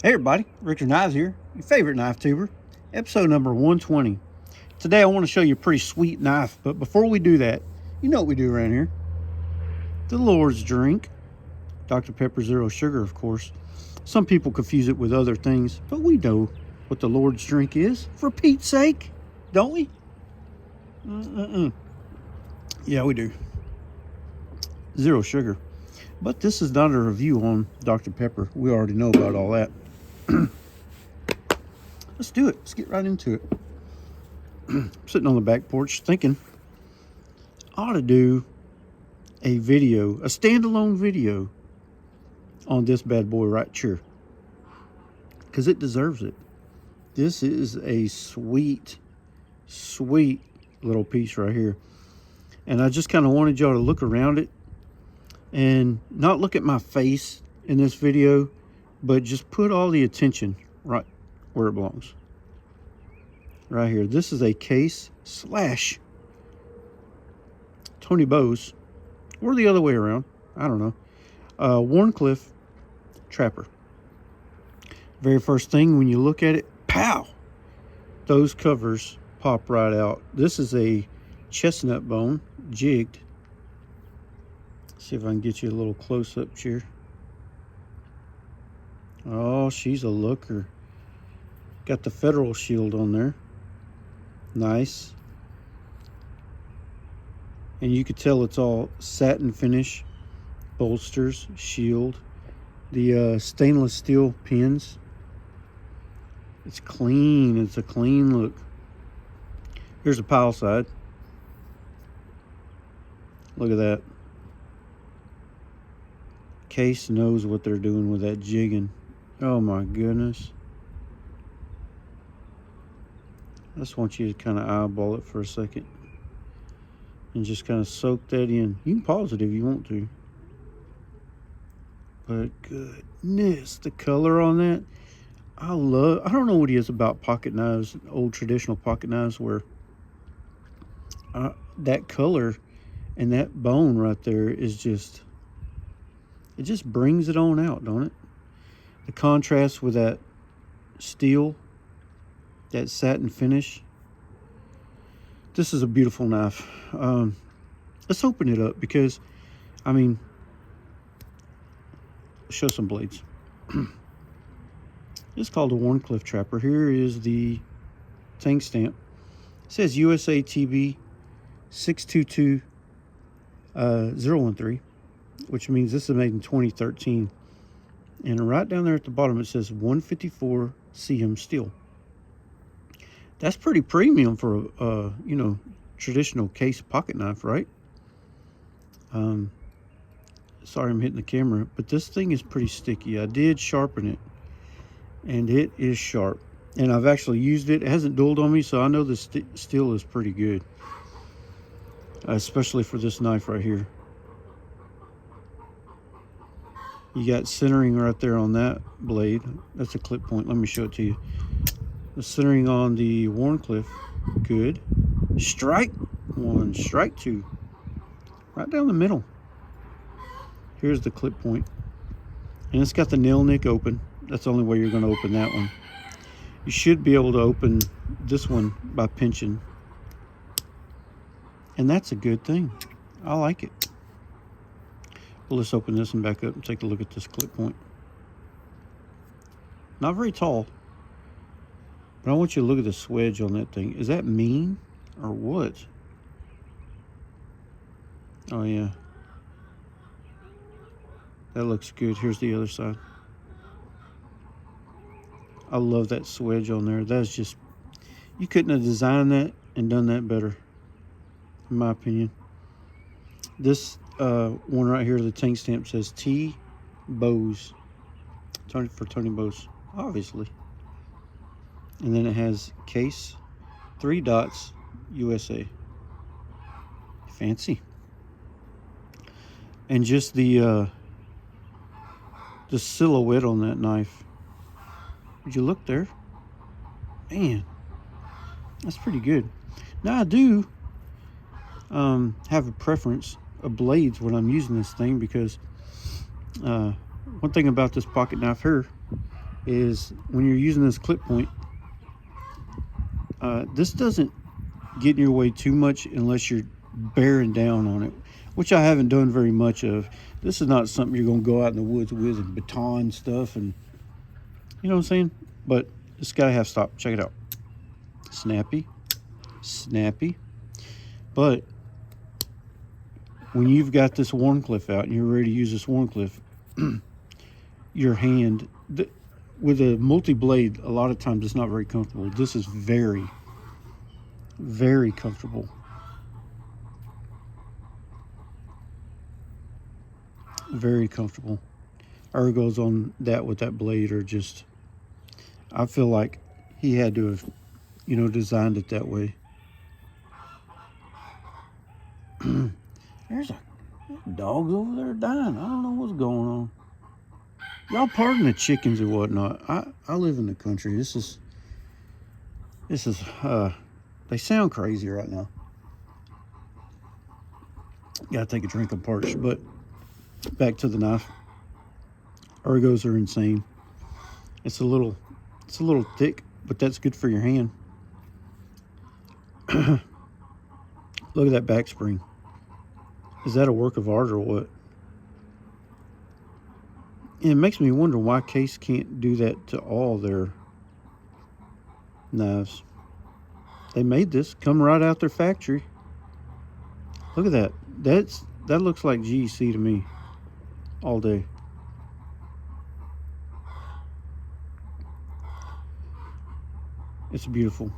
Hey everybody, Richter Knives here, your favorite knife tuber, episode number 120. Today I want to show you a pretty sweet knife, but before we do that, you know what we do around here. The Lord's drink, Dr. Pepper Zero Sugar, of course. Some people confuse it with other things, but we know what the Lord's drink is, for Pete's sake, don't we? Yeah, we do. Zero sugar. But this is not a review on Dr. Pepper. We already know about all that. Let's do it. Let's get right into it. I'm sitting on the back porch thinking I ought to do a video, a standalone video on this bad boy right here, because it deserves it. This is a sweet little piece right here, and I just kind of wanted y'all to look around it and not look at my face in this video, but just put all the attention right where it belongs. Right here. This is a case slash Tony BOSE, or the other way around. I don't know. Wharncliffe Trapper. Very first thing when you look at it, pow! Those covers pop right out. This is a chestnut bone, jigged. See if I can get you a little close up here. Oh, she's a looker. Got the federal shield on there. Nice. And you could tell it's all satin finish, bolsters, shield. The stainless steel pins. It's clean. It's a clean look. Here's the pile side. Look at that. Case knows what they're doing with that jigging. Oh my goodness. I just want you to kind of eyeball it for a second and just kind of soak that in. You can pause it if you want to, but goodness, the color on that, I don't know what it is about pocket knives, old traditional pocket knives, where that color and that bone right there is just, it just brings it on out, don't it? The contrast with that steel, that satin finish. This is a beautiful knife. Let's open it up, because I mean, show some blades. It's called a Wharncliffe Trapper. Here is the tank stamp. It says USA TB2013 013, which means this is made in 2013. And right down there at the bottom it says 154 cm steel. That's pretty premium for a you know, traditional case pocket knife, right? Sorry I'm hitting the camera, but this thing is pretty sticky. I did sharpen it, and it is sharp. And I've actually used it. It hasn't dulled on me, so I know the steel is pretty good, especially for this knife right here. You got centering right there on that blade. That's a clip point. Let me show it to you. The centering on the Wharncliffe, good. Strike one, strike two. Right down the middle. Here's the clip point. And it's got the nail nick open. That's the only way you're going to open that one. You should be able to open this one by pinching. And that's a good thing. I like it. Well, let's open this one back up and take a look at this clip point. Not very tall, but I want you to look at the swedge on that thing. Is that mean or what? Oh yeah, that looks good. Here's the other side. I love that swedge on there. That's just, you couldn't have designed that and done that better, in my opinion. This one right here, the tank stamp says T BOSE, for Tony BOSE, obviously. And then it has case, 3 dots, USA. Fancy. And just the silhouette on that knife. Would you look there? Man, that's pretty good. Now I do have a preference of blades when I'm using this thing, because one thing about this pocket knife here, is when you're using this clip point, this doesn't get in your way too much unless you're bearing down on it, which I haven't done very much of. This is not something you're going to go out in the woods with and baton stuff, and you know what I'm saying? But it's got to have stop. Check it out. Snappy, snappy. But when you've got this Wharncliffe out and you're ready to use this Wharncliffe, your hand, with a multi-blade, a lot of times it's not very comfortable. This is very, very comfortable. Very comfortable. Ergos on that with that blade are just, I feel like he had to have, you know, designed it that way. There's dogs over there dying. I don't know what's going on. Y'all pardon the chickens or whatnot. I live in the country. This is they sound crazy right now. Gotta take a drink of parch. But back to the knife. Ergos are insane. It's a little thick, but that's good for your hand. Look at that back spring. Is that a work of art or what? And it makes me wonder why Case can't do that to all their knives. They made this come right out their factory. Look at that. That looks like GEC to me all day. It's beautiful.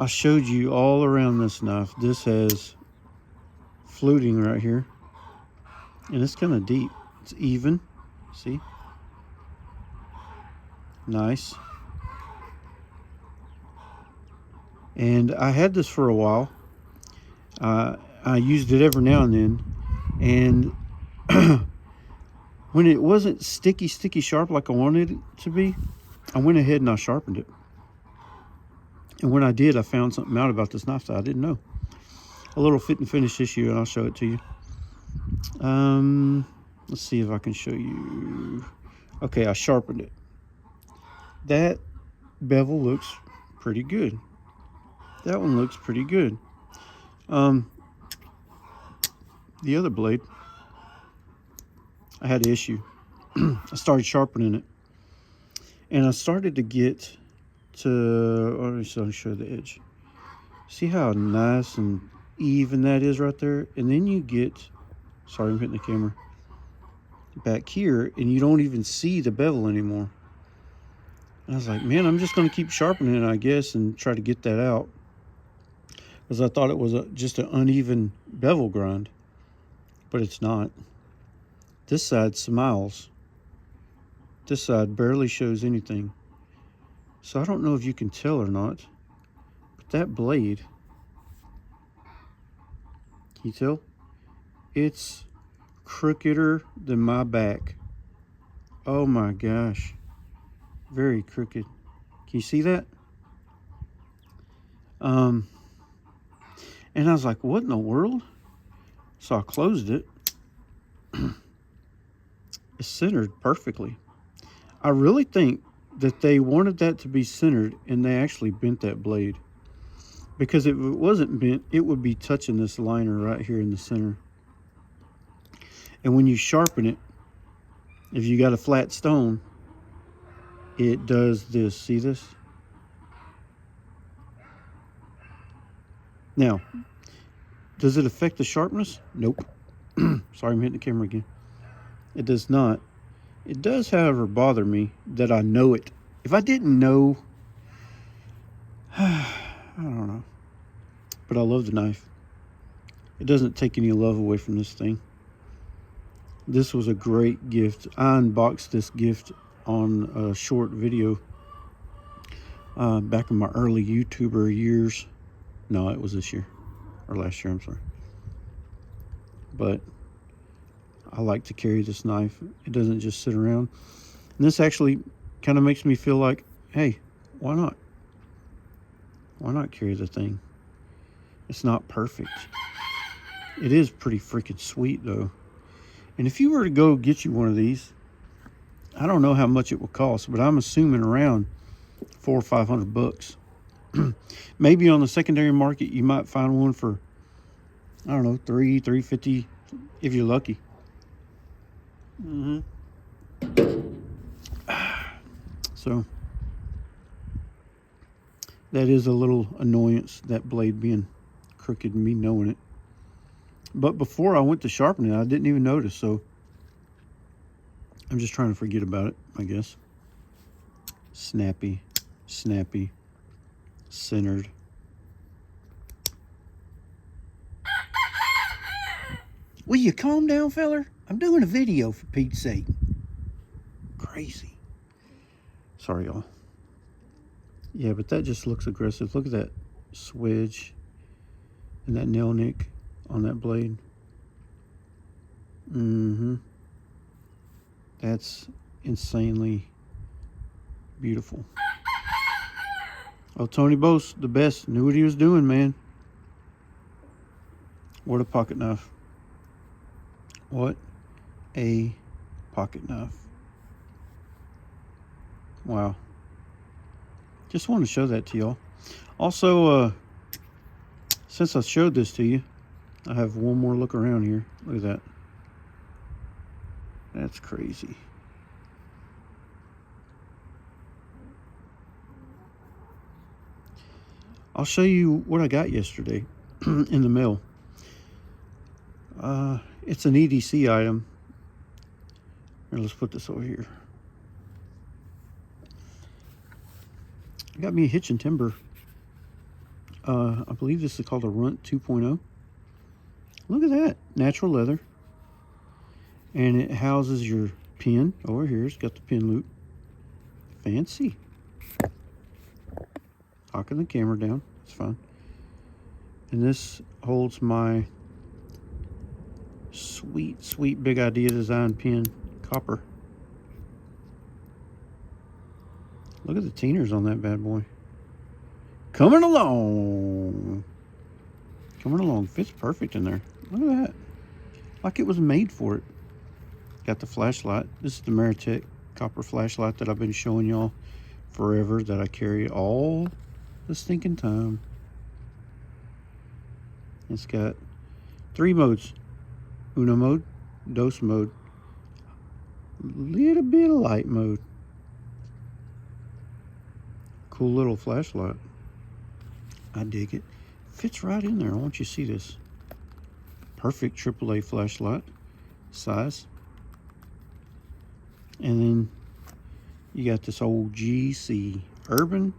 I showed you all around this knife. This has fluting right here, and it's kind of deep. It's even. See? Nice. And I had this for a while. I used it every now and then, and when it wasn't sticky sharp like I wanted it to be, I went ahead and I sharpened it. And when I did, I found something out about this knife that I didn't know. A little fit and finish issue, and I'll show it to you. Let's see if I can show you. Okay, I sharpened it. That bevel looks pretty good. That one looks pretty good. The other blade, I had an issue. I started sharpening it, and I started to get to, let me show the edge. See how nice and even that is right there? And then you get, sorry, I'm hitting the camera, back here, and you don't even see the bevel anymore. And I was like, man, I'm just going to keep sharpening it, I guess, and try to get that out, because I thought it was just an uneven bevel grind, but it's not. This side smiles. This side barely shows anything. So I don't know if you can tell or not, but that blade, can you tell? It's crookeder than my back. Oh my gosh. Very crooked. Can you see that? And I was like, what in the world? So I closed it. It's centered perfectly. I really think that they wanted that to be centered, and they actually bent that blade, because if it wasn't bent, it would be touching this liner right here in the center. And when you sharpen it, if you got a flat stone, it does this. See this? Now, does it affect the sharpness? Nope. Sorry, I'm hitting the camera again. It does not. It does, however, bother me that I know it. If I didn't know, I don't know. But I love the knife. It doesn't take any love away from this thing. This was a great gift. I unboxed this gift on a short video back in my early YouTuber years. No, it was this year. Or last year, I'm sorry. But I like to carry this knife. It doesn't just sit around. And this actually kind of makes me feel like, hey, why not? Why not carry the thing? It's not perfect. It is pretty freaking sweet, though. And if you were to go get you one of these, I don't know how much it will cost, but I'm assuming around $400 or $500. Maybe on the secondary market you might find one for, I don't know, $350 if you're lucky. So that is a little annoyance, that blade being crooked and me knowing it. But before I went to sharpen it, I didn't even notice, so I'm just trying to forget about it, I guess. Snappy, snappy, centered. Will you calm down, feller? I'm doing a video, for Pete's sake. Crazy. Sorry, y'all. Yeah, but that just looks aggressive. Look at that swedge and that nail nick on that blade. That's insanely beautiful. Oh, Tony BOSE, the best, knew what he was doing, man. What a pocket knife. What a pocket knife. Wow. Just wanted to show that to y'all. Also, since I showed this to you, I have one more look around here. Look at that. That's crazy. I'll show you what I got yesterday in the mail. It's an EDC item. Here, let's put this over here. I got me a Hitch Timber. I believe this is called a Runt 2.0. Look at that, natural leather. And it houses your pin over here. It's got the pin loop. Fancy. Hocking the camera down, it's fine. And this holds my sweet, sweet Big Idea design pin, copper. Look at the teeners on that bad boy. Coming along. Coming along. Fits perfect in there. Look at that. Like it was made for it. Got the flashlight. This is the Meritech copper flashlight that I've been showing y'all forever, that I carry all the stinking time. It's got 3 modes. Uno mode, dos mode, little bit of light mode. Cool little flashlight. I dig it. Fits right in there. I want you to see this. Perfect AAA flashlight size. And then you got this old GC Urban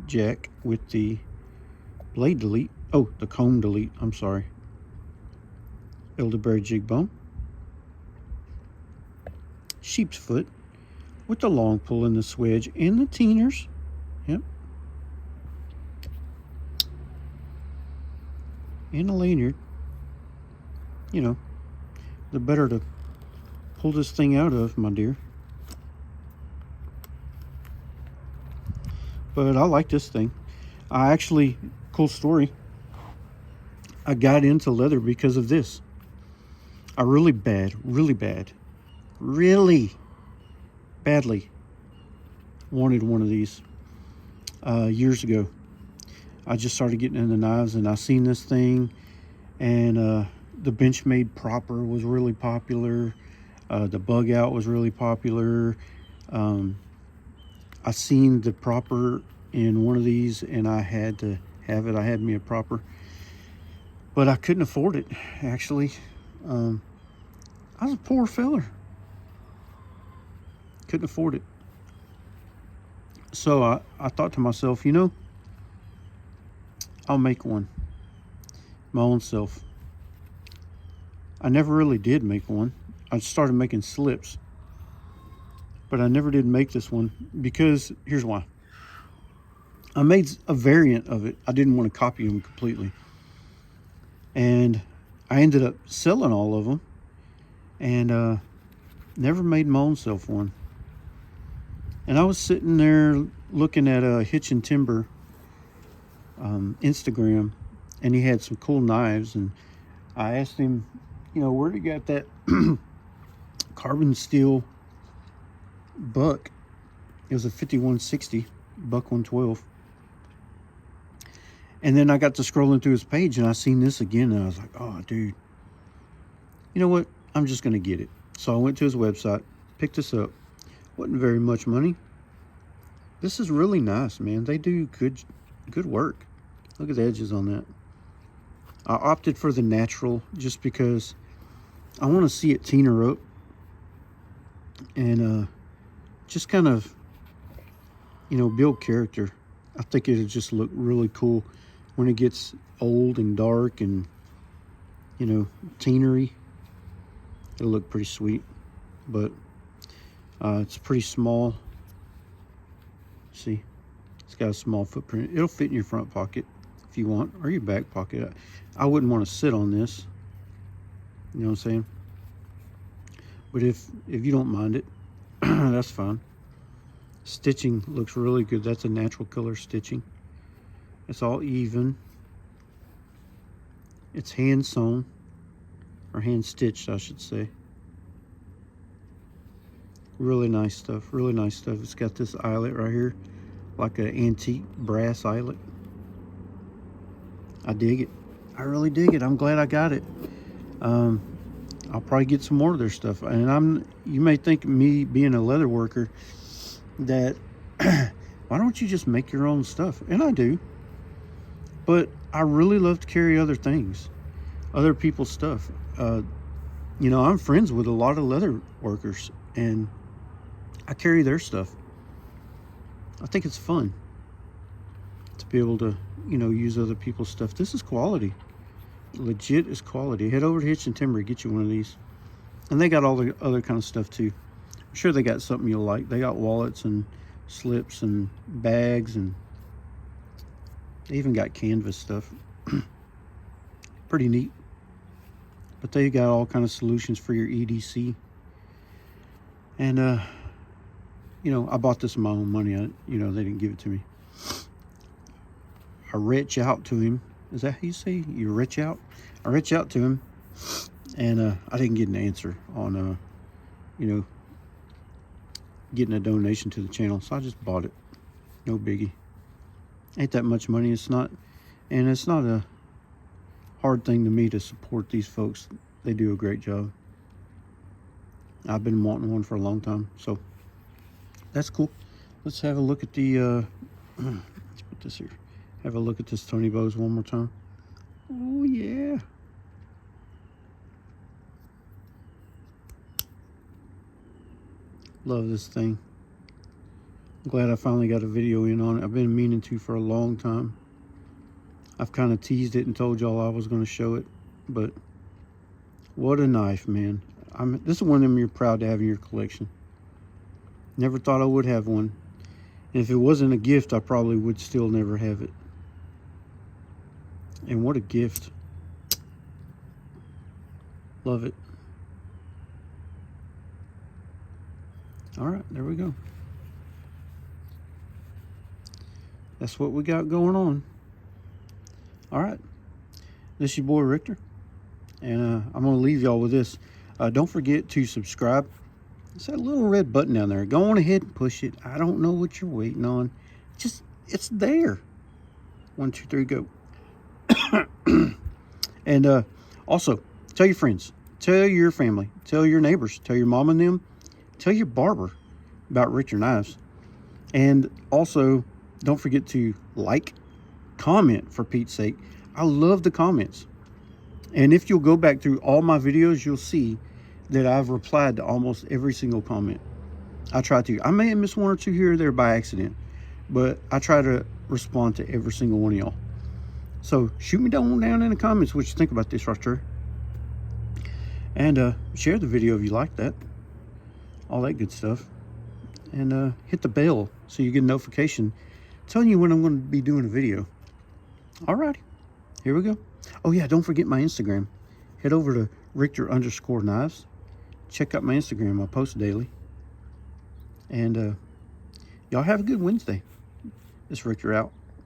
jack with the blade delete. Oh, the comb delete. I'm sorry. Elderberry jig bone. Sheep's foot with the long pull and the swedge and the teeners. Yep. And a lanyard. You know, the better to pull this thing out of, my dear. But I like this thing. I actually, cool story, I got into leather because of this. I really badly wanted one of these years ago. I just started getting into knives and I seen this thing, and the Benchmade Proper was really popular. The Bug Out was really popular. I seen the Proper in one of these and I had to have it. I had me a Proper, but I couldn't afford it, actually. I was a poor feller. Couldn't afford it. So I thought to myself, you know, I'll make one my own self. I never really did make one. I started making slips, but I never did make this one because here's why. I made a variant of it. I didn't want to copy them completely. And I ended up selling all of them and never made my own self one. And I was sitting there looking at Hitch Timber Instagram, and he had some cool knives, and I asked him, you know, where he got that carbon steel buck. It was a 5160 buck 112. And then I got to scrolling through his page and I seen this again and I was like, oh dude, you know what, I'm just gonna get it. So I went to his website, picked this up. Wasn't very much money. This is really nice, man. They do good work. Look at the edges on that. I opted for the natural just because I want to see it teener up and just kind of, you know, build character. I think it'll just look really cool when it gets old and dark and, you know, teenery. It'll look pretty sweet, but it's pretty small. See, it's got a small footprint. It'll fit in your front pocket if you want, or your back pocket. I wouldn't want to sit on this, you know what I'm saying? But if you don't mind it, that's fine. Stitching looks really good. That's a natural color stitching. It's all even. It's hand sewn, or hand stitched, I should say. Really nice stuff, really nice stuff. It's got this eyelet right here, like an antique brass eyelet. I dig it. I really dig it. I'm glad I got it. I'll probably get some more of their stuff. And you may think me being a leather worker that why don't you just make your own stuff? And I do. But I really love to carry other things, other people's stuff. You know, I'm friends with a lot of leather workers and I carry their stuff. I think it's fun to be able to, you know, use other people's stuff. This is quality. Legit is quality. Head over to Hitch Timber, get you one of these. And they got all the other kind of stuff too. I'm sure they got something you'll like. They got wallets and slips and bags, and they even got canvas stuff. Pretty neat. But they got all kind of solutions for your EDC. And you know, I bought this with my own money. You know, they didn't give it to me. I reach out to him. Is that how you say? You reach out? I reach out to him, and I didn't get an answer on, you know, getting a donation to the channel. So I just bought it. No biggie. Ain't that much money. It's not, and it's not a hard thing to me to support these folks. They do a great job. I've been wanting one for a long time, so that's cool. Let's have a look at the let's put this here. Have a look at this Tony Bose one more time. Oh yeah. Love this thing. I'm glad I finally got a video in on it. I've been meaning to for a long time. I've kind of teased it and told y'all I was going to show it, but what a knife, man. This is one of them you're proud to have in your collection. Never thought I would have one. And if it wasn't a gift, I probably would still never have it. And what a gift. Love it. All right, there we go. That's what we got going on. All right. This is your boy Richter. And I'm going to leave y'all with this. Don't forget to subscribe. It's that little red button down there. Go on ahead and push it. I don't know what you're waiting on. Just, it's there. 1, 2, 3, go. And also, tell your friends. Tell your family. Tell your neighbors. Tell your mom and them. Tell your barber about Richter knives. And also, don't forget to like, comment, for Pete's sake. I love the comments. And if you'll go back through all my videos, you'll see that I've replied to almost every single comment. I try to. I may have missed one or two here or there by accident, but I try to respond to every single one of y'all. So shoot me down in the comments what you think about this right there. And share the video if you like that. All that good stuff. And hit the bell so you get a notification telling you when I'm going to be doing a video. Alrighty, here we go. Oh yeah, don't forget my Instagram. Head over to Richter_knives. Check out my Instagram. I post daily. And y'all have a good Wednesday. This is Richter out.